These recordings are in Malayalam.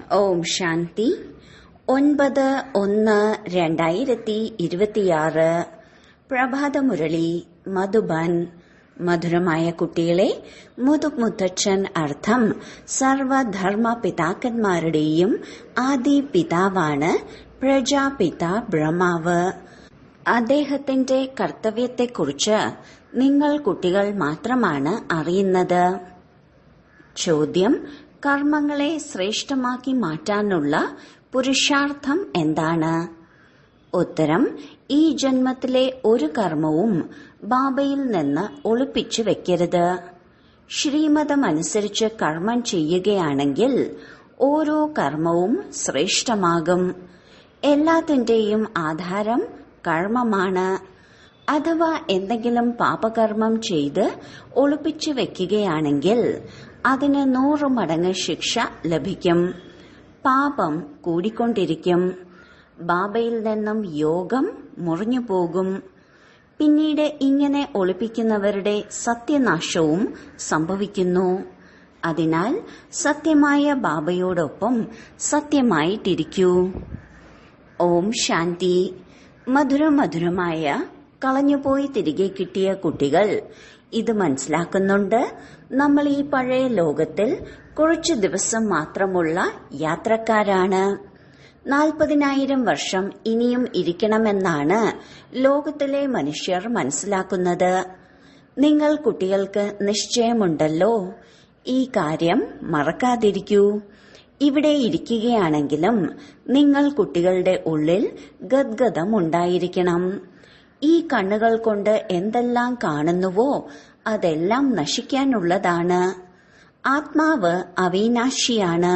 ഓം ശാന്തി 9/1/2026 പ്രഭാതമുരളി മധുബൻ. മധുരമായ കുട്ടികളെ, മുതുമുത്തച്ഛൻ അർത്ഥം സർവധർമ്മ പിതാക്കന്മാരുടെയും ആദി പിതാവാണ് പ്രജാപിത ബ്രഹ്മാവ്. അദ്ദേഹത്തിന്റെ കർത്തവ്യത്തെക്കുറിച്ച് നിങ്ങൾ കുട്ടികൾ മാത്രമാണ് അറിയുന്നത്. ചോദ്യം: കർമ്മങ്ങളെ ശ്രേഷ്ഠമാക്കി മാറ്റാനുള്ള പുരുഷാർത്ഥം എന്താണ്? ഉത്തരം: ഈ ജന്മത്തിലെ ഒരു കർമ്മവും ബാബയിൽ നിന്ന് ഒളിപ്പിച്ചു വെക്കരുത്. ശ്രീമതമനുസരിച്ച് കർമ്മം ചെയ്യുകയാണെങ്കിൽ ഓരോ കർമ്മവും ശ്രേഷ്ഠമാകും. എല്ലാത്തിന്റെയും ആധാരം കർമ്മമാണ്. അഥവാ എന്തെങ്കിലും പാപകർമ്മം ചെയ്ത് ഒളിപ്പിച്ചു വെക്കുകയാണെങ്കിൽ അതിന് 100 മടങ്ങ് ശിക്ഷ ലഭിക്കും. പാപം കൂടിക്കൊണ്ടിരിക്കും. ബാബയിൽ നിന്നും യോഗം മുറിഞ്ഞു പോകും. പിന്നീട് ഇങ്ങനെ ഒളിപ്പിക്കുന്നവരുടെ സത്യനാശവും സംഭവിക്കുന്നു. അതിനാൽ സത്യമായ ബാബയോടൊപ്പം സത്യമായിട്ടിരിക്കൂ. ഓം ശാന്തി. മധുരമായ കളഞ്ഞുപോയി തിരികെ കിട്ടിയ കുട്ടികൾ ഇത് മനസ്സിലാക്കുന്നുണ്ട്. നമ്മൾ ഈ പഴയ ലോകത്തിൽ കുറച്ചു ദിവസം മാത്രമുള്ള യാത്രക്കാരാണ്. 40,000 വർഷം ഇനിയും ഇരിക്കണമെന്നാണ് ലോകത്തിലെ മനുഷ്യർ മനസ്സിലാക്കുന്നത്. നിങ്ങൾ കുട്ടികൾക്ക് നിശ്ചയമുണ്ടല്ലോ. ഈ കാര്യം മറക്കാതിരിക്കൂ. ഇവിടെ ഇരിക്കുകയാണെങ്കിലും നിങ്ങൾ കുട്ടികളുടെ ഉള്ളിൽ ഗദ്ഗതം ഉണ്ടായിരിക്കണം. ഈ കണ്ണുകൾ കൊണ്ട് എന്തെല്ലാം കാണുന്നുവോ അതെല്ലാം നശിക്കാനുള്ളതാണ്. ആത്മാവ് അവിനാശിയാണ്.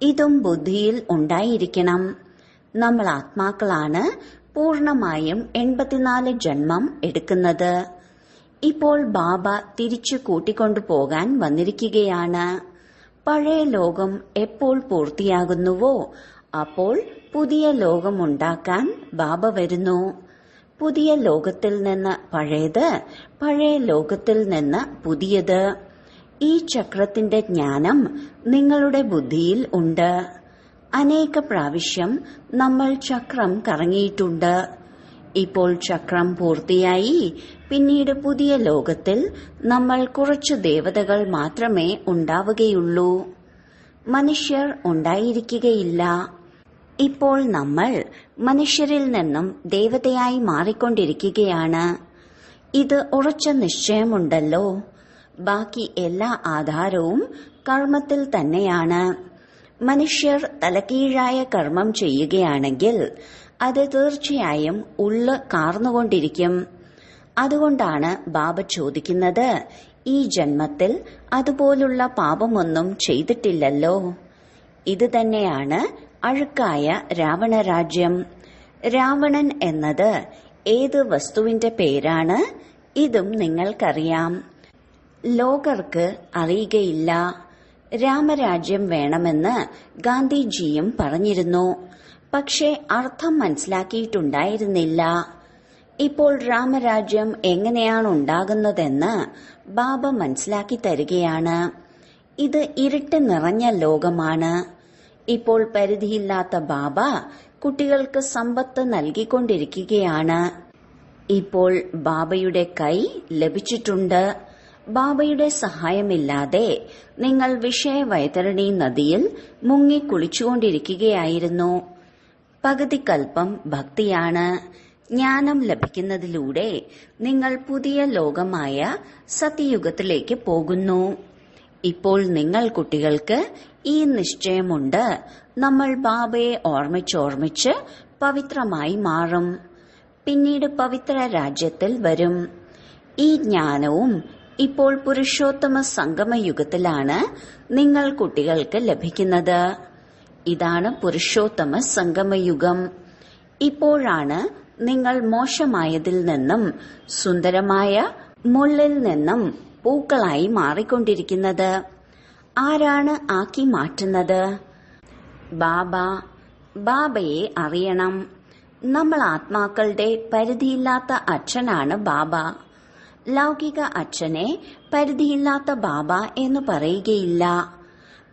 ഇതും ബുദ്ധിയിൽ ഉണ്ടായിരിക്കണം. നമ്മൾ ആത്മാക്കളാണ് പൂർണമായും 84 ജന്മം എടുക്കുന്നത്. ഇപ്പോൾ ബാബ തിരിച്ചു കൂട്ടിക്കൊണ്ടു പോകാൻ വന്നിരിക്കുകയാണ്. പഴയ ലോകം എപ്പോൾ പൂർത്തിയാകുന്നുവോ അപ്പോൾ പുതിയ ലോകമുണ്ടാക്കാൻ ബാബ വരുന്നു. പുതിയ ലോകത്തിൽ നിന്ന് പഴയത്, പഴയ ലോകത്തിൽ നിന്ന് പുതിയത്. ഈ ചക്രത്തിന്റെ ജ്ഞാനം നിങ്ങളുടെ ബുദ്ധിയിൽ ഉണ്ട്. അനേക പ്രാവശ്യം നമ്മൾ ചക്രം കറങ്ങിയിട്ടുണ്ട്. ഇപ്പോൾ ചക്രം പൂർത്തിയായി. പിന്നീട് പുതിയ ലോകത്തിൽ നമ്മൾ കുറച്ചു ദേവതകൾ മാത്രമേ ഉണ്ടാവുകയുള്ളൂ. മനുഷ്യർ ഉണ്ടായിരിക്കുകയില്ല. ഇപ്പോൾ നമ്മൾ മനുഷ്യരിൽ നിന്നും ദേവതയായി മാറിക്കൊണ്ടിരിക്കുകയാണ്. ഇത് ഉറച്ച നിശ്ചയമുണ്ടല്ലോ. ബാക്കി എല്ലാ ആധാരവും കർമ്മത്തിൽ തന്നെയാണ്. മനുഷ്യർ തലകീഴായ കർമ്മം ചെയ്യുകയാണെങ്കിൽ അത് തീർച്ചയായും ഉള്ള് കാർന്നുകൊണ്ടിരിക്കും. അതുകൊണ്ടാണ് ബാബ ചോദിക്കുന്നത്, ഈ ജന്മത്തിൽ അതുപോലുള്ള പാപമൊന്നും ചെയ്തിട്ടില്ലല്ലോ. ഇത് തന്നെയാണ് അഴുക്കായ രാവണരാജ്യം. രാവണൻ എന്നത് ഏത് വസ്തുവിന്റെ പേരാണ്? ഇതും നിങ്ങൾക്കറിയാം. ലോകർക്ക് അറിയുകയില്ല. രാമരാജ്യം വേണമെന്ന് ഗാന്ധിജിയും പറഞ്ഞിരുന്നു. പക്ഷേ അർത്ഥം മനസ്സിലാക്കിയിട്ടുണ്ടായിരുന്നില്ല. ഇപ്പോൾ രാമരാജ്യം എങ്ങനെയാണ് ഉണ്ടാകുന്നതെന്ന് ബാബ മനസ്സിലാക്കി തരികയാണ്. ഇത് ഇരുട്ട് നിറഞ്ഞ ലോകമാണ്. ഇപ്പോൾ പരിധിയില്ലാത്ത ബാബ കുട്ടികൾക്ക് സമ്പത്ത് നൽകിക്കൊണ്ടിരിക്കുകയാണ്. ഇപ്പോൾ ബാബയുടെ കൈ ലഭിച്ചിട്ടുണ്ട്. ബാബയുടെ സഹായമില്ലാതെ നിങ്ങൾ വിഷയവൈതരണി നദിയിൽ മുങ്ങി കുളിച്ചുകൊണ്ടിരിക്കുകയായിരുന്നു. പകുതി കൽപ്പം ഭക്തിയാണ്. ജ്ഞാനം ലഭിക്കുന്നതിലൂടെ നിങ്ങൾ പുതിയ ലോകമായ സത്യയുഗത്തിലേക്ക് പോകുന്നു. ഇപ്പോൾ നിങ്ങൾ കുട്ടികൾക്ക് ഈ നിശ്ചയമുണ്ട്, നമ്മൾ ബാബയെ ഓർമ്മിച്ചോർമ്മിച്ച് പവിത്രമായി മാറും. പിന്നീട് പവിത്ര രാജ്യത്തിൽ വരും. ഈ ജ്ഞാനവും ഇപ്പോൾ പുരുഷോത്തമ സംഗമയുഗത്തിലാണ് നിങ്ങൾ കുട്ടികൾക്ക് ലഭിക്കുന്നത്. ഇതാണ് പുരുഷോത്തമ സംഗമയുഗം. ഇപ്പോഴാണ് നിങ്ങൾ മോശമായതിൽ നിന്നും സുന്ദരമായ മുള്ളിൽ നിന്നും പൂക്കളായി മാറിക്കൊണ്ടിരിക്കുന്നത്. ആരാണ് ആക്കി മാറ്റുന്നത്? ബാബ. ബാബയെ അറിയണം. നമ്മൾ ആത്മാക്കളുടെ പരിധിയില്ലാത്ത അച്ഛനാണ് ബാബ. ലൗകിക അച്ഛനെ പരിധിയില്ലാത്ത ബാബ എന്ന് പറയുകയില്ല.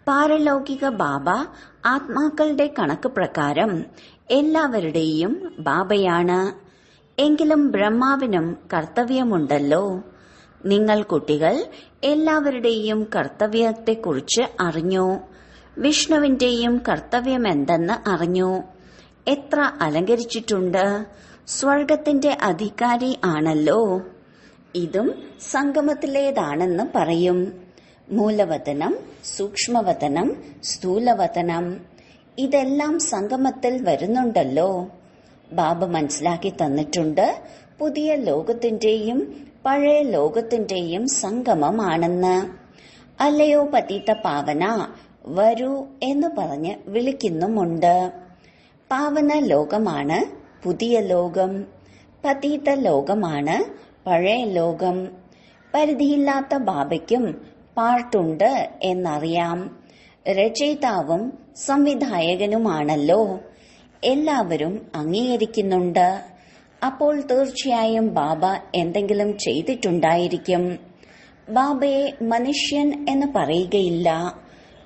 പാരലൗകിക ബാബ ആത്മാക്കളുടെ കണക്ക് പ്രകാരം എല്ലാവരുടെയും ബാബയാണ്. എങ്കിലും ബ്രഹ്മാവിനും കർത്തവ്യമുണ്ടല്ലോ. നിങ്ങൾ കുട്ടികൾ എല്ലാവരുടെയും കർത്തവ്യത്തെക്കുറിച്ച് അറിഞ്ഞു. വിഷ്ണുവിന്റെയും കർത്തവ്യമെന്തെന്ന് അറിഞ്ഞു. എത്ര അലങ്കരിച്ചിട്ടുണ്ട്. സ്വർഗത്തിന്റെ അധികാരി ആണല്ലോ. ഇതും സംഗമത്തിലേതാണെന്ന് പറയും. മൂലവതനം, സൂക്ഷ്മവതനം, സ്ഥൂലവതനം ഇതെല്ലാം സംഗമത്തിൽ വരുന്നുണ്ടല്ലോ. ബാബ മനസ്സിലാക്കി തന്നിട്ടുണ്ട് പുതിയ ലോകത്തിന്റെയും പഴയ ലോകത്തിന്റെയും സംഗമമാണെന്ന്. അല്ലയോ പതിത പാവന, വരൂ എന്ന് പറഞ്ഞ് വിളിക്കുന്നുമുണ്ട്. പാവന ലോകമാണ് പുതിയ ലോകം, പതിത ലോകമാണ് പഴയ ലോകം. പരിധിയില്ലാത്ത ബാബയ്ക്കും പാർട്ടുണ്ട് എന്നറിയാം. രചയിതാവും സംവിധായകനുമാണല്ലോ. എല്ലാവരും അംഗീകരിക്കുന്നുണ്ട്. അപ്പോൾ തീർച്ചയായും ബാബ എന്തെങ്കിലും ചെയ്തിട്ടുണ്ടായിരിക്കും. ബാബയെ മനുഷ്യൻ എന്ന് പറയുകയില്ല.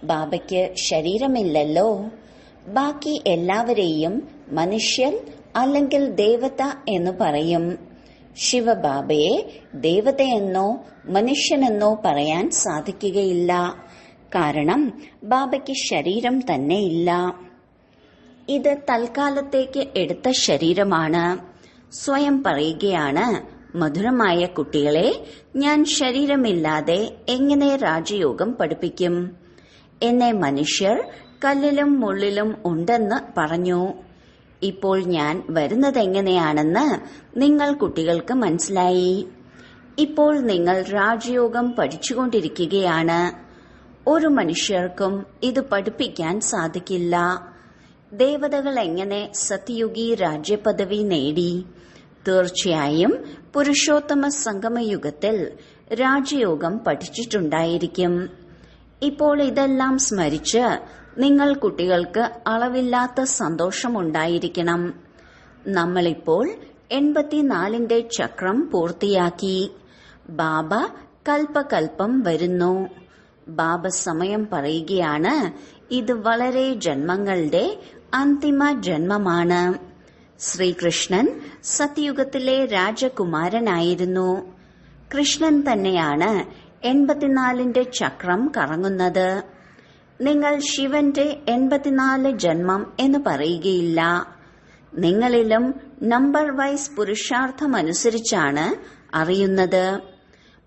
ബാബയ്ക്ക് ശരീരമില്ലല്ലോ. ബാക്കി എല്ലാവരെയും മനുഷ്യൻ അല്ലെങ്കിൽ ദേവത എന്ന് പറയും. ശിവബാബയെ ദേവതയെന്നോ മനുഷ്യനെന്നോ പറയാൻ സാധിക്കുകയില്ല. കാരണം ബാബയ്ക്ക് ശരീരം തന്നെയില്ല. ഇത് തൽക്കാലത്തേക്ക് എടുത്ത ശരീരമാണ്. സ്വയം പറയുകയാണ്, മധുരമായ കുട്ടികളെ, ഞാൻ ശരീരമില്ലാതെ എങ്ങനെ രാജയോഗം പഠിപ്പിക്കും? എന്നെ മനുഷ്യർ കല്ലിലും മുള്ളിലും ഉണ്ടെന്ന് പറഞ്ഞു. ഇപ്പോൾ ഞാൻ വരുന്നതെങ്ങനെയാണെന്ന് നിങ്ങൾ കുട്ടികൾക്ക് മനസ്സിലായി. ഇപ്പോൾ നിങ്ങൾ രാജയോഗം പഠിച്ചുകൊണ്ടിരിക്കുകയാണ്. ഒരു മനുഷ്യർക്കും ഇത് പഠിപ്പിക്കാൻ സാധിക്കില്ല. ദേവതകൾ എങ്ങനെ സത്യയുഗി രാജ്യപദവി നേടി? തീർച്ചയായും പുരുഷോത്തമ സംഗമയുഗത്തിൽ രാജയോഗം പഠിച്ചിട്ടുണ്ടായിരിക്കും. ഇപ്പോൾ ഇതെല്ലാം സ്മരിച്ച് നിങ്ങൾ കുട്ടികൾക്ക് അളവില്ലാത്ത സന്തോഷമുണ്ടായിരിക്കണം. നമ്മളിപ്പോൾ 84ന്റെ ചക്രം പൂർത്തിയാക്കി. ബാബ കൽപ്പകൽപ്പം വരുന്നു. ബാബ സമയം പറയുകയാണ്, ഇത് വളരെ ജന്മങ്ങളുടെ അന്തിമ ജന്മമാണ്. ശ്രീകൃഷ്ണൻ സത്യയുഗത്തിലെ രാജകുമാരനായിരുന്നു. കൃഷ്ണൻ തന്നെയാണ് 84ന്റെ ചക്രം കറങ്ങുന്നത്. നിങ്ങൾ ശിവന്റെ 84 ജന്മം എന്ന് പറയുകയില്ല. നിങ്ങളിലും നമ്പർ വൈസ് പുരുഷാർത്ഥമനുസരിച്ചാണ് അറിയുന്നത്.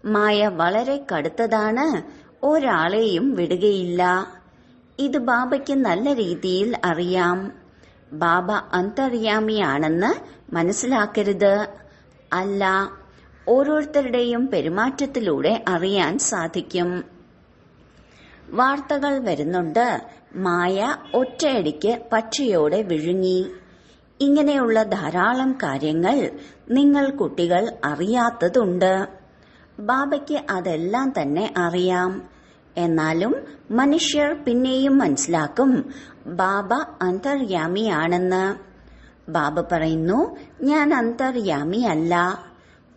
മായ വളരെ കടുത്തതാണ്. ഒരാളെയും വിടുകയില്ല. ഇത് ബാബയ്ക്ക് നല്ല രീതിയിൽ അറിയാം. ബാബ അന്തർയാമിയാണെന്ന് മനസ്സിലാക്കരുത്. അല്ല, ഓരോരുത്തരുടെയും പെരുമാറ്റത്തിലൂടെ അറിയാൻ സാധിക്കും. വാർത്തകൾ വരുന്നുണ്ട്, മായ ഒറ്റയടിക്ക് പച്ചയോടെ വിഴുങ്ങി. ഇങ്ങനെയുള്ള ധാരാളം കാര്യങ്ങൾ നിങ്ങൾ കുട്ടികൾ അറിയാത്തതുണ്ട്. ബാബയ്ക്ക് അതെല്ലാം തന്നെ അറിയാം. എന്നാലും മനുഷ്യർ പിന്നെയും മനസ്സിലാക്കും ബാബ അന്തർയാമിയാണെന്ന്. ബാബ പറയുന്നു, ഞാൻ അന്തർയാമിയല്ല.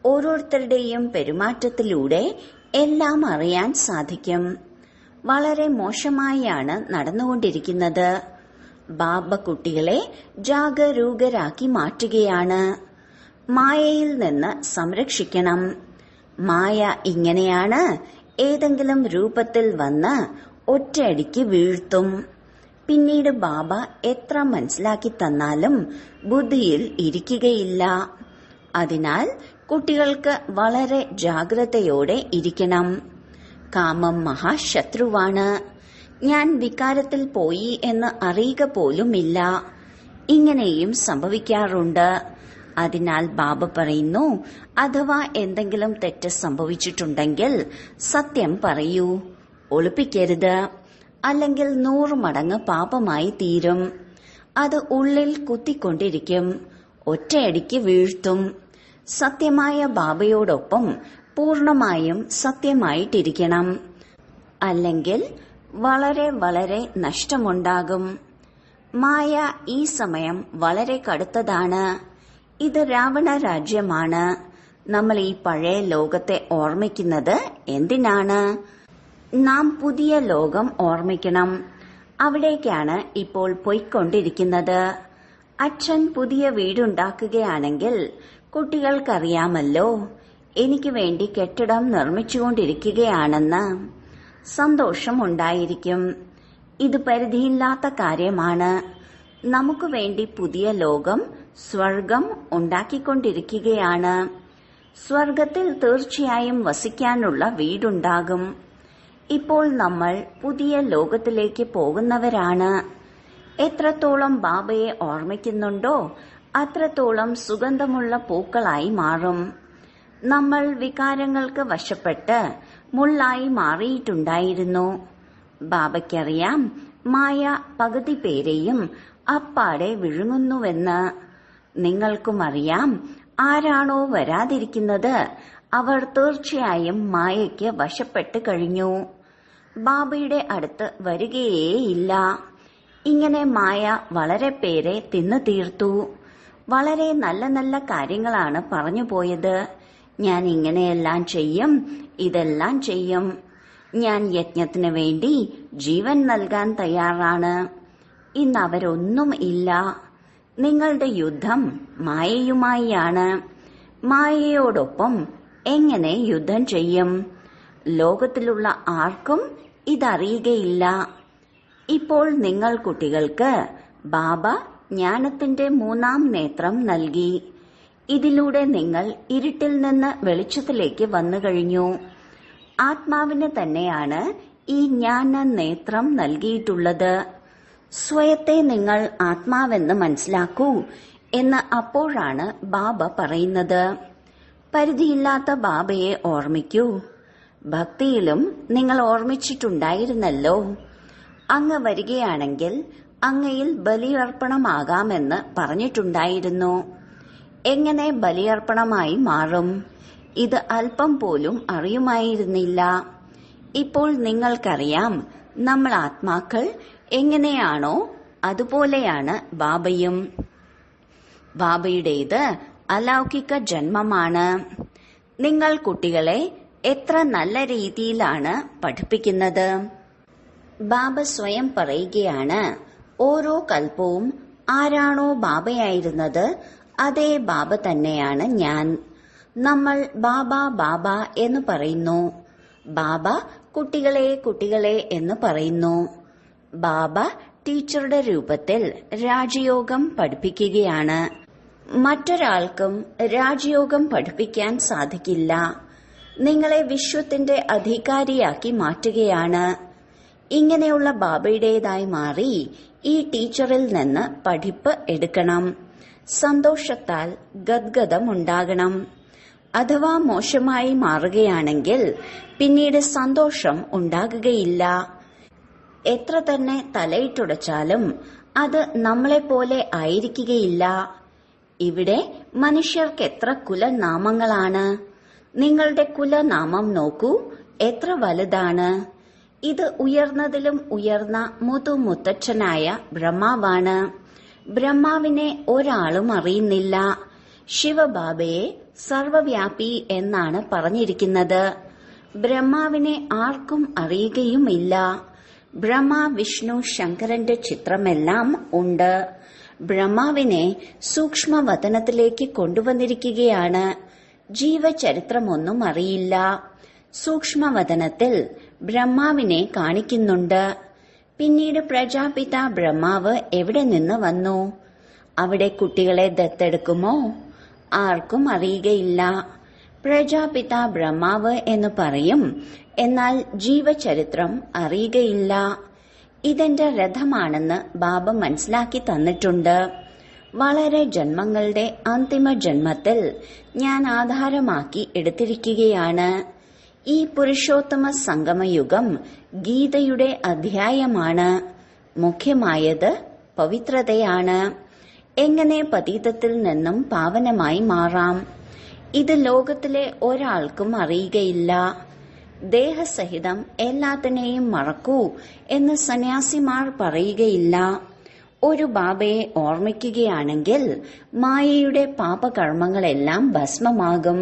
ഓരോരുത്തരുടെയും പെരുമാറ്റത്തിലൂടെ എല്ലാം അറിയാൻ സാധിക്കും. വളരെ മോശമായാണ് നടന്നുകൊണ്ടിരിക്കുന്നത്. ബാബ കുട്ടികളെ ജാഗരൂകരാക്കി മാറ്റുകയാണ്. മായയിൽ നിന്ന് സംരക്ഷിക്കണം. മായ ഇങ്ങനെയാണ്, ഏതെങ്കിലും രൂപത്തിൽ വന്ന് ഒറ്റയടിക്ക് വീഴ്ത്തും. പിന്നീട് ബാബ എത്ര മനസ്സിലാക്കി തന്നാലും ബുദ്ധിയിൽ ഇരിക്കുകയില്ല. അതിനാൽ കുട്ടികൾക്ക് വളരെ ജാഗ്രതയോടെ ഇരിക്കണം. കാമം മഹാശത്രുവാണ്. ഞാൻ വികാരത്തിൽ പോയി എന്ന് അറിയുക പോലുമില്ല. ഇങ്ങനെയും സംഭവിക്കാറുണ്ട്. അതിനാൽ ബാബ പറയുന്നു, അഥവാ എന്തെങ്കിലും തെറ്റ് സംഭവിച്ചിട്ടുണ്ടെങ്കിൽ സത്യം പറയൂ, ഒളിപ്പിക്കരുത്. അല്ലെങ്കിൽ 100 മടങ്ങ് പാപമായി തീരും. അത് ഉള്ളിൽ കുത്തിക്കൊണ്ടിരിക്കും. ഒറ്റയടിക്ക് വീഴ്ത്തും. സത്യമായ ബാബയോടൊപ്പം പൂർണമായും സത്യമായിട്ടിരിക്കണം. അല്ലെങ്കിൽ വളരെ വളരെ നഷ്ടമുണ്ടാകും. മായ ഈ സമയം വളരെ കടുത്തതാണ്. ഇത് രാവണ രാജ്യമാണ്. നമ്മൾ ഈ പഴയ ലോകത്തെ ഓർമ്മിക്കുന്നത് എന്തിനാണ്? നാം പുതിയ ലോകം ഓർമ്മിക്കണം. അവിടേക്കാണ് ഇപ്പോൾ പോയിക്കൊണ്ടിരിക്കുന്നത്. അച്ഛൻ പുതിയ വീടുണ്ടാക്കുകയാണെങ്കിൽ കുട്ടികൾക്കറിയാമല്ലോ, എനിക്ക് വേണ്ടി കെട്ടിടം നിർമ്മിച്ചുകൊണ്ടിരിക്കുകയാണെന്ന്. സന്തോഷമുണ്ടായിരിക്കും. ഇത് പരിധിയില്ലാത്ത കാര്യമാണ്. നമുക്ക് വേണ്ടി പുതിയ ലോകം, സ്വർഗം ഉണ്ടാക്കിക്കൊണ്ടിരിക്കുകയാണ്. സ്വർഗത്തിൽ തീർച്ചയായും വസിക്കാനുള്ള വീടുണ്ടാകും. ഇപ്പോൾ നമ്മൾ പുതിയ ലോകത്തിലേക്ക് പോകുന്നവരാണ്. എത്രത്തോളം ബാബയെ ഓർമ്മിക്കുന്നുണ്ടോ അത്രത്തോളം സുഗന്ധമുള്ള പൂക്കളായി മാറും. നമ്മൾ വികാരങ്ങൾക്ക് വശപ്പെട്ട് മുള്ളായി മാറിയിട്ടുണ്ടായിരുന്നു. ബാബയ്ക്കറിയാം, മായ പകുതി പേരെയും അപ്പാടെ വിഴുങ്ങുന്നുവെന്ന്. നിങ്ങൾക്കും അറിയാം, ആരാണോ വരാതിരിക്കുന്നത് അവർ തീർച്ചയായും മായയ്ക്ക് വശപ്പെട്ട് കഴിഞ്ഞു. ബാബയുടെ അടുത്ത് വരികയേയില്ല. ഇങ്ങനെ മായ വളരെ പേരെ തിന്നു തീർത്തു. വളരെ നല്ല നല്ല കാര്യങ്ങളാണ് പറഞ്ഞു പോയത്. ഞാൻ ഇങ്ങനെയെല്ലാം ചെയ്യും, ഇതെല്ലാം ചെയ്യും. ഞാൻ യജ്ഞത്തിന് വേണ്ടി ജീവൻ നൽകാൻ തയ്യാറാണ്. ഇന്ന് അവരൊന്നും ഇല്ല. നിങ്ങളുടെ യുദ്ധം മായയുമായാണ്. മായയോടൊപ്പം എങ്ങനെ യുദ്ധം ചെയ്യും? ലോകത്തിലുള്ള ആർക്കും ഇതറിയുകയില്ല. ഇപ്പോൾ നിങ്ങൾ കുട്ടികൾക്ക് ബാബ ജ്ഞാനത്തിന്റെ 3ാം നേത്രം നൽകി. ഇതിലൂടെ നിങ്ങൾ ഇരുട്ടിൽ നിന്ന് വെളിച്ചത്തിലേക്ക് വന്നു കഴിഞ്ഞു. ആത്മാവിന് തന്നെയാണ് ഈ ജ്ഞാന നേത്രം നൽകിയിട്ടുള്ളത്. സ്വയത്തെ നിങ്ങൾ ആത്മാവെന്ന് മനസ്സിലാക്കൂ എന്ന് അപ്പോഴാണ് ബാബ പറയുന്നത്. പരിധിയില്ലാത്ത ബാബയെ ഓർമ്മിക്കൂ. ഭക്തിയിലും നിങ്ങൾ ഓർമ്മിച്ചിട്ടുണ്ടായിരുന്നല്ലോ. അങ്ങ് വരികയാണെങ്കിൽ അങ്ങയിൽ ബലിയർപ്പണമാകാമെന്ന് പറഞ്ഞിട്ടുണ്ടായിരുന്നു. എങ്ങനെ ബലിയർപ്പണമായി മാറും? ഇത് അല്പം പോലും അറിയുമായിരുന്നില്ല. ഇപ്പോൾ നിങ്ങൾക്കറിയാം, നമ്മൾ ആത്മാക്കൾ എങ്ങനെയാണോ അതുപോലെയാണ് ബാബയും. ബാബയുടേത് അലൗകിക ജന്മമാണ്. നിങ്ങൾ കുട്ടികളെ എത്ര നല്ല രീതിയിലാണ് പഠിപ്പിക്കുന്നത്. ബാബ സ്വയം പറയുകയാണ്, ഓരോ കൽപ്പവും ആരാണോ ബാബയായിരുന്നത് അതേ ബാബ തന്നെയാണ് ഞാൻ. നമ്മൾ ബാബ ബാബ എന്ന് പറയുന്നു. ബാബ കുട്ടികളെ കുട്ടികളെ എന്ന് പറയുന്നു. ബാബ ടീച്ചറുടെ രൂപത്തിൽ രാജയോഗം പഠിപ്പിക്കുകയാണ്. മറ്റൊരാൾക്കും രാജയോഗം പഠിപ്പിക്കാൻ സാധിക്കില്ല. നിങ്ങളെ വിശ്വത്തിന്റെ അധികാരിയാക്കി മാറ്റുകയാണ്. ഇങ്ങനെയുള്ള ബാബയുടേതായി മാറി ഈ ടീച്ചറിൽ നിന്ന് പഠിപ്പ് എടുക്കണം. സന്തോഷത്താൽ ഗദ്ഗതമുണ്ടാകണം. അഥവാ മോശമായി മാറുകയാണെങ്കിൽ പിന്നീട് സന്തോഷം ഉണ്ടാകുകയില്ല. എത്ര തന്നെ തലയിട്ടുടച്ചാലും അത് നമ്മളെപ്പോലെ ആയിരിക്കുകയില്ല. ഇവിടെ മനുഷ്യർക്ക് എത്ര കുലനാമങ്ങളാണ്. നിങ്ങളുടെ കുലനാമം നോക്കൂ, എത്ര വലുതാണ്. ഇത് ഉയർന്നതിലും ഉയർന്ന മുതുമുത്തച്ഛനായ ബ്രഹ്മാവാണ്. ബ്രഹ്മാവിനെ ഒരാളും അറിയുന്നില്ല. ശിവബാബയെ സർവവ്യാപി എന്നാണ് പറഞ്ഞിരിക്കുന്നത്. ബ്രഹ്മാവിനെ ആർക്കും അറിയുകയുമില്ല. ബ്രഹ്മ, വിഷ്ണു, ശങ്കരന്റെ ചിത്രമെല്ലാം ഉണ്ട്. ബ്രഹ്മാവിനെ സൂക്ഷ്മവതനത്തിലേക്ക് കൊണ്ടുവന്നിരിക്കുകയാണ്. ജീവചരിത്രമൊന്നും അറിയില്ല. സൂക്ഷ്മവതനത്തിൽ ബ്രഹ്മാവിനെ കാണിക്കുന്നുണ്ട്. പിന്നീട് പ്രജാപിത ബ്രഹ്മാവ് എവിടെ നിന്ന് വന്നു? അവിടെ കുട്ടികളെ ദത്തെടുക്കുമോ? ആർക്കും അറിയുകയില്ല. പ്രജാപിത ബ്രഹ്മാവ് എന്ന് പറയും, എന്നാൽ ജീവചരിത്രം അറിയുകയില്ല. ഇതെന്റെ രഥമാണെന്ന് ബാബ മനസ്സിലാക്കി തന്നിട്ടുണ്ട്. വളരെ ജന്മങ്ങളുടെ അന്തിമ ജന്മത്തിൽ ഞാൻ ആധാരമാക്കി എടുത്തിരിക്കുകയാണ്. ഈ പുരുഷോത്തമ സംഗമയുഗം ഗീതയുടെ അധ്യായമാണ്. മുഖ്യമായത് പവിത്രതയാണ്. എങ്ങനെ പതീതത്തിൽ നിന്നും പാവനമായി മാറാം? ഇത് ലോകത്തിലെ ഒരാൾക്കും അറിയുകയില്ല. ദേഹസഹിതം എല്ലാത്തിനെയും മറക്കൂ എന്ന് സന്യാസിമാർ പറയുകയില്ല. ഒരു ബാബയെ ഓർമ്മിക്കുകയാണെങ്കിൽ മായയുടെ പാപകർമ്മങ്ങളെല്ലാം ഭസ്മമാകും.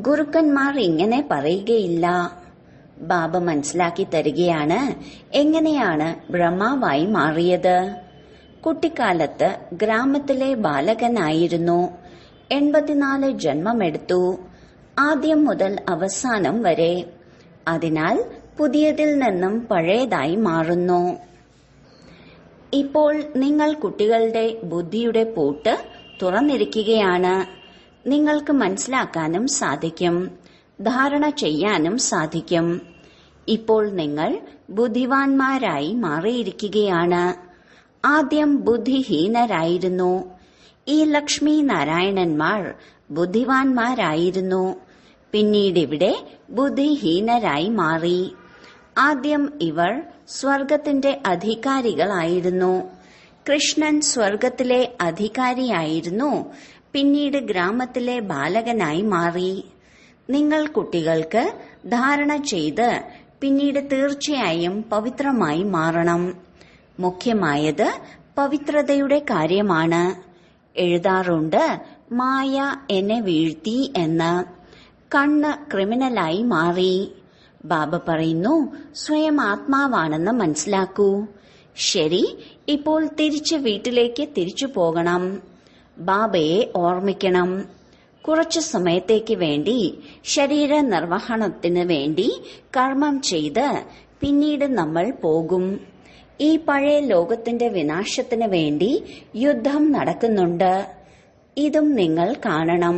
ഗുരുക്കന്മാർ ഇങ്ങനെ പറയുകയില്ല. ബാബ മനസ്സിലാക്കി തരികയാണ് എങ്ങനെയാണ് ബ്രഹ്മാവായി മാറിയത്. കുട്ടിക്കാലത്ത് ഗ്രാമത്തിലെ ബാലകനായിരുന്നു. 84 ജന്മമെടുത്തു, ആദ്യം മുതൽ അവസാനം വരെ. അതിനാൽ പുതിയതിൽ നിന്നും പഴയതായി മാറുന്നു. ഇപ്പോൾ നിങ്ങൾ കുട്ടികളുടെ ബുദ്ധിയുടെ പൂട്ട് തുറന്നിരിക്കുകയാണ്. നിങ്ങൾക്ക് മനസ്സിലാക്കാനും സാധിക്കും, ധാരണ ചെയ്യാനും സാധിക്കും. ഇപ്പോൾ നിങ്ങൾ ബുദ്ധിവാന്മാരായി മാറിയിരിക്കുകയാണ്. ആദ്യം ബുദ്ധിഹീനരായിരുന്നു. ഈ ലക്ഷ്മി നാരായണന്മാർ ബുദ്ധിവാന്മാരായിരുന്നു. പിന്നീടിവിടെ ബുദ്ധിഹീനരായി മാറി. ആദ്യം ഇവർ സ്വർഗത്തിന്റെ അധികാരികളായിരുന്നു. കൃഷ്ണൻ സ്വർഗത്തിലെ അധികാരിയായിരുന്നു. പിന്നീട് ഗ്രാമത്തിലെ ബാലകനായി മാറി. നിങ്ങൾ കുട്ടികൾക്ക് ധാരണ ചെയ്ത് പിന്നീട് തീർച്ചയായും പവിത്രമായി മാറണം. മുഖ്യമായത് പവിത്രതയുടെ കാര്യമാണ്. എഴുതാറുണ്ട്, മായ എന്നെ വീഴ്ത്തി എന്ന്. കണ്ണ് ക്രിമിനലായി മാറി. ബാബ പറയുന്നു, സ്വയം ആത്മാവാണെന്ന് മനസ്സിലാക്കൂ. ശരി, ഇപ്പോൾ തിരിച്ച് വീട്ടിലേക്ക് തിരിച്ചു പോകണം. ബാബയെ ഓർമ്മിക്കണം. കുറച്ചു സമയത്തേക്ക് വേണ്ടി ശരീര നിർവഹണത്തിന് വേണ്ടി കർമ്മം ചെയ്ത് പിന്നീട് നമ്മൾ പോകും. ഈ പഴയ ലോകത്തിന്റെ വിനാശത്തിന് വേണ്ടി യുദ്ധം നടക്കുന്നുണ്ട്. ഇതും നിങ്ങൾ കാണണം,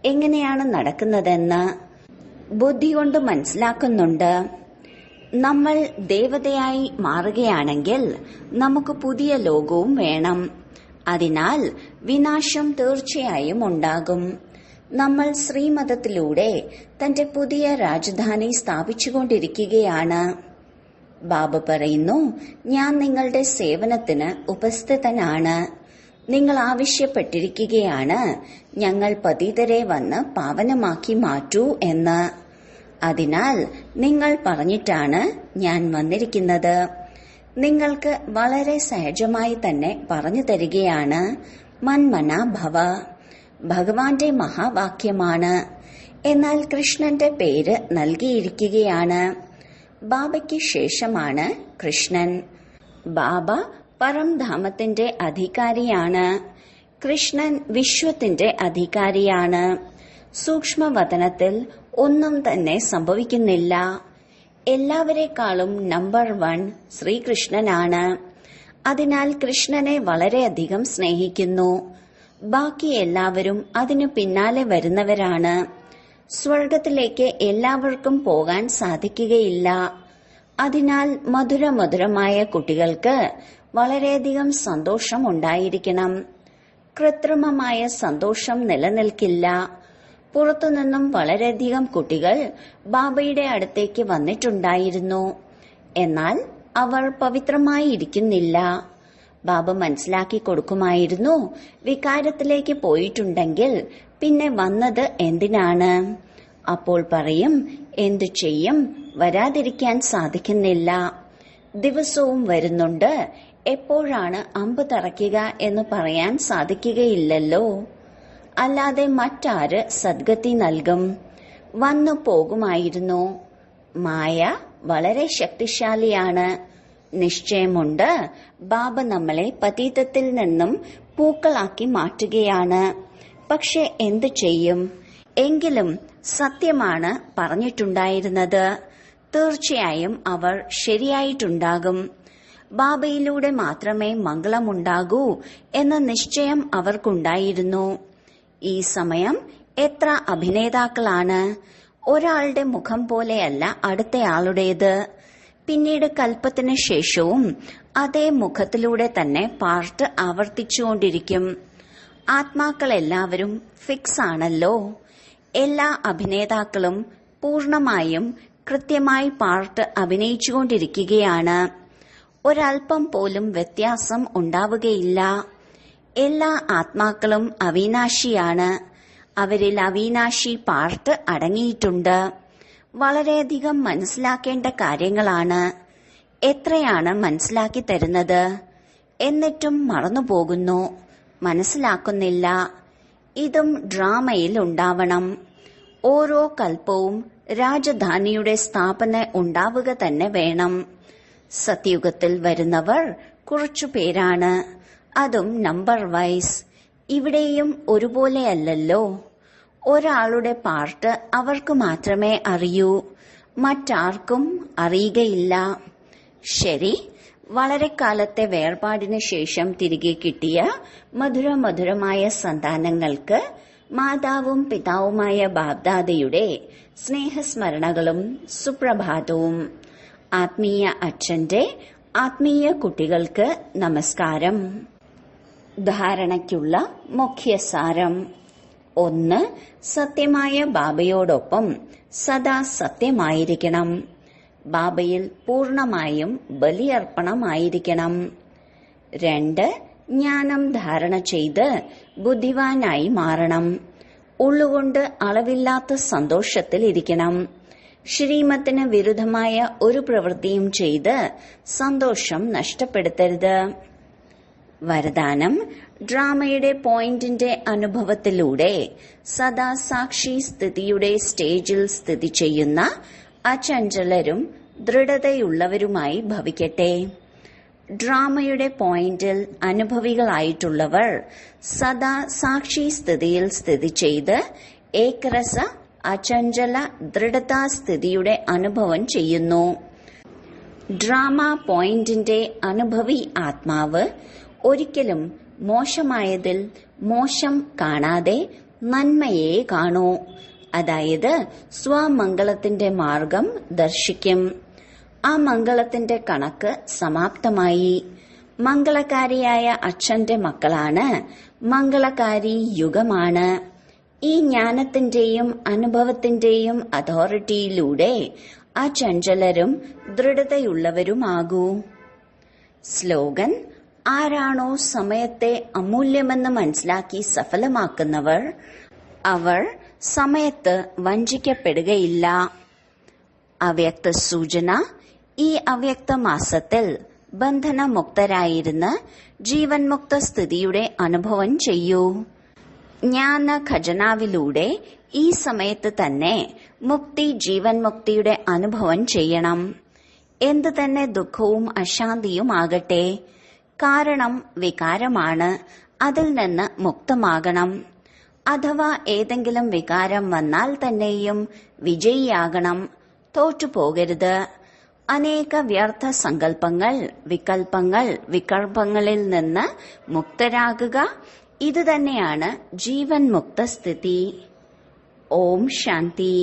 എങ്ങനെയാണ് നടക്കുന്നതെന്ന്. ബുദ്ധി കൊണ്ട് മനസ്സിലാക്കുന്നുണ്ട്. നമ്മൾ ദേവതയായി മാറുകയാണെങ്കിൽ നമുക്ക് പുതിയ ലോകവും വേണം. അതിനാൽ വിനാശം തീർച്ചയായും ഉണ്ടാകും. നമ്മൾ ശ്രീമതത്തിലൂടെ തന്റെ പുതിയ രാജധാനി സ്ഥാപിച്ചുകൊണ്ടിരിക്കുകയാണ്. ബാബ പറയുന്നു, ഞാൻ നിങ്ങളുടെ സേവനത്തിന് ഉപസ്ഥിതനാണ്. നിങ്ങൾ ആവശ്യപ്പെട്ടിരിക്കുകയാണ് ഞങ്ങൾ പതിതരെ വന്ന് പാവനമാക്കി മാറ്റൂ എന്ന്. അതിനാൽ നിങ്ങൾ പറഞ്ഞിട്ടാണ് ഞാൻ വന്നിരിക്കുന്നത്. നിങ്ങൾക്ക് വളരെ സഹജമായി തന്നെ പറഞ്ഞു തരികയാണ്, മന്മന ഭവ. ഭഗവാന്റെ മഹാവാക്യമാണ്. എന്നാൽ കൃഷ്ണന്റെ പേര് നൽകിയിരിക്കുകയാണ്. ബാബയ്ക്ക് ശേഷമാണ് കൃഷ്ണൻ. ബാബ പരംധാമത്തിന്റെ അധികാരിയാണ്. കൃഷ്ണൻ വിശ്വത്തിന്റെ അധികാരിയാണ്. സൂക്ഷ്മവതനത്തിൽ ഒന്നും തന്നെ സംഭവിക്കുന്നില്ല. എല്ലാവരെക്കാളും നമ്പർ 1 ശ്രീകൃഷ്ണനാണ്. അതിനാൽ കൃഷ്ണനെ വളരെയധികം സ്നേഹിക്കുന്നു. ബാക്കി എല്ലാവരും അതിനു പിന്നാലെ വരുന്നവരാണ്. സ്വർഗത്തിലേക്ക് എല്ലാവർക്കും പോകാൻ സാധിക്കുകയില്ല. അതിനാൽ മധുരമധുരമായ കുട്ടികൾക്ക് വളരെയധികം സന്തോഷം ഉണ്ടായിരിക്കണം. കൃത്രിമമായ സന്തോഷം നിലനിൽക്കില്ല. പുറത്തുനിന്നും വളരെയധികം കുട്ടികൾ ബാബയുടെ അടുത്തേക്ക് വന്നിട്ടുണ്ടായിരുന്നു. എന്നാൽ അവർ പവിത്രമായി ഇരിക്കുന്നില്ല. ബാബ മനസ്സിലാക്കി കൊടുക്കുമായിരുന്നു, വികാരത്തിലേക്ക് പോയിട്ടുണ്ടെങ്കിൽ പിന്നെ വന്നത് എന്തിനാണ്. അപ്പോൾ പറയും, എന്തു ചെയ്യും, വരാതിരിക്കാൻ സാധിക്കുന്നില്ല. ദിവസവും വരുന്നുണ്ട്, എപ്പോഴാണ് അമ്പ് തറയ്ക്കുക എന്ന് പറയാൻ സാധിക്കുകയില്ലല്ലോ. അല്ലാതെ മറ്റാര് സദ്ഗതി നൽകും. വന്നു പോകുമായിരുന്നു. മായ വളരെ ശക്തിശാലിയാണ്. നിശ്ചയമുണ്ട്, ബാബ നമ്മളെ പതീതത്തിൽ നിന്നും പൂക്കളാക്കി മാറ്റുകയാണ്. പക്ഷെ എന്തു ചെയ്യും. എങ്കിലും സത്യമാണ് പറഞ്ഞിട്ടുണ്ടായിരുന്നത്. തീർച്ചയായും അവർ ശരിയായിട്ടുണ്ടാകും. ബാബയിലൂടെ മാത്രമേ മംഗളമുണ്ടാകൂ എന്ന നിശ്ചയം അവർക്കുണ്ടായിരുന്നു. ഈ സമയം എത്ര അഭിനേതാക്കളാണ്. ഒരാളുടെ മുഖം പോലെയല്ല അടുത്തയാളുടേത്. പിന്നീട് കൽപ്പത്തിന് ശേഷവും അതേ മുഖത്തിലൂടെ തന്നെ പാർട്ട് ആവർത്തിച്ചുകൊണ്ടിരിക്കും. ആത്മാക്കളെല്ലാവരും ഫിക്സ് ആണല്ലോ. എല്ലാ അഭിനേതാക്കളും പൂർണമായും കൃത്യമായി പാർട്ട് അഭിനയിച്ചുകൊണ്ടിരിക്കുകയാണ്. ഒരൽപ്പം പോലും വ്യത്യാസം ഉണ്ടാവുകയില്ല. എല്ലാ ആത്മാക്കളും അവിനാശിയാണ്. അവരിൽ അവിനാശി പാർട്ട് അടങ്ങിയിട്ടുണ്ട്. വളരെയധികം മനസ്സിലാക്കേണ്ട കാര്യങ്ങളാണ്. എത്രയാണ് മനസ്സിലാക്കി തരുന്നത്, എന്നിട്ടും മറന്നുപോകുന്നു, മനസ്സിലാക്കുന്നില്ല. ഇതും ഡ്രാമയിൽ ഉണ്ടാവണം. ഓരോ കൽപ്പവും രാജധാനിയുടെ സ്ഥാപന ഉണ്ടാവുക തന്നെ വേണം. സത്യുഗത്തിൽ വരുന്നവർ കുറച്ചുപേരാണ്, അതും നമ്പർ വൈസ്. ഇവിടെയും ഒരുപോലെയല്ലല്ലോ. ഒരാളുടെ പാർട്ട് അവർക്ക് മാത്രമേ അറിയൂ, മറ്റാർക്കും അറിയുകയില്ല. ശരി, വളരെ കാലത്തെ വേർപാടിന് ശേഷം തിരികെ കിട്ടിയ മധുരമധുരമായ സന്താനങ്ങൾക്ക് മാതാവും പിതാവുമായ ബാബ്ദാദയുടെ സ്നേഹസ്മരണകളും സുപ്രഭാതവും. ആത്മീയ അച്ഛന്റെ ആത്മീയ കുട്ടികൾക്ക് നമസ്കാരം. ധാരണയ്ക്കുള്ള മുഖ്യസാരം: 1. സത്യമായ ബാബയോടൊപ്പം സദാ സത്യമായിരിക്കണം. ബാബയിൽ പൂർണമായും ബലിയർപ്പണമായിരിക്കണം. 2. ജ്ഞാനം ധാരണ ചെയ്ത് ബുദ്ധിവാനായി മാറണം. ഉള്ളുകൊണ്ട് അളവില്ലാത്ത സന്തോഷത്തിലിരിക്കണം. ശ്രീമത്തിന് വിരുദ്ധമായ ഒരു പ്രവൃത്തിയും ചെയ്ത് സന്തോഷം നഷ്ടപ്പെടുത്തരുത്. വരദാനം: ഡ്രാമയുടെ പോയിന്റിന്റെ അനുഭവത്തിലൂടെ സദാ സാക്ഷി സ്ഥിതിയുടെ സ്റ്റേജിൽ സ്ഥിതി ചെയ്യുന്ന അചഞ്ചലരും ദൃഢതയുള്ളവരുമായി ഭവിക്കട്ടെ. ഡ്രാമയുടെ പോയിന്റിൽ അനുഭവികളായിട്ടുള്ളവർ സദാ സാക്ഷി സ്ഥിതിയിൽ സ്ഥിതി ചെയ്ത് ഏകരസ അചഞ്ചല ദൃഢതാസ്ഥിതിയുടെ അനുഭവം ചെയ്യുന്നു. ഡ്രാമ പോയിന്റിന്റെ അനുഭവി ആത്മാവ് ഒരിക്കലും മോശമായതിൽ മോശം കാണാതെ നന്മയെ കാണൂ. അതായത് സ്വമംഗളത്തിന്റെ മാർഗം ദർശിക്കും. ആ മംഗളത്തിന്റെ കണക്ക് സമാപ്തമായി. മംഗളകാരിയായ അച്ഛന്റെ മക്കളാണ്. മംഗളകാരി യുഗമാണ്. ഈ ജ്ഞാനത്തിന്റെയും അനുഭവത്തിന്റെയും അതോറിറ്റിയിലൂടെ അചഞ്ചലരും ദൃഢതയുള്ളവരുമാകൂ. സ്ലോഗൻ: ആരാണോ സമയത്തെ അമൂല്യമെന്ന് മനസ്സിലാക്കി സഫലമാക്കുന്നവർ, അവർ സമയത്ത് വഞ്ചിക്കപ്പെടുകയില്ല. അവ്യക്ത സൂചന: ഈ അവ്യക്ത മാസത്തിൽ ബന്ധനമുക്തരായിരുന്ന് ജീവൻ മുക്ത സ്ഥിതിയുടെ അനുഭവം ചെയ്യൂ. ജ്ഞാന ഖജനാവിലൂടെ ഈ സമയത്ത് തന്നെ മുക്തി ജീവൻ മുക്തിയുടെ അനുഭവം ചെയ്യണം. എന്തു തന്നെ ദുഃഖവും അശാന്തിയുമാകട്ടെ, കാരണം വികാരമാണ്, അതിൽ നിന്ന് മുക്തമാകണം. അഥവാ ഏതെങ്കിലും വികാരം വന്നാൽ തന്നെയും വിജയിയാകണം, തോറ്റുപോകരുത്. അനേക വ്യർത്ഥ സങ്കല്പങ്ങൾ, വികൽപ്പങ്ങൾ, വികൽപ്പങ്ങളിൽ നിന്ന് മുക്തരാകുക, ഇതുതന്നെയാണ് ജീവൻ മുക്ത സ്ഥിതി. ഓം ശാന്തി.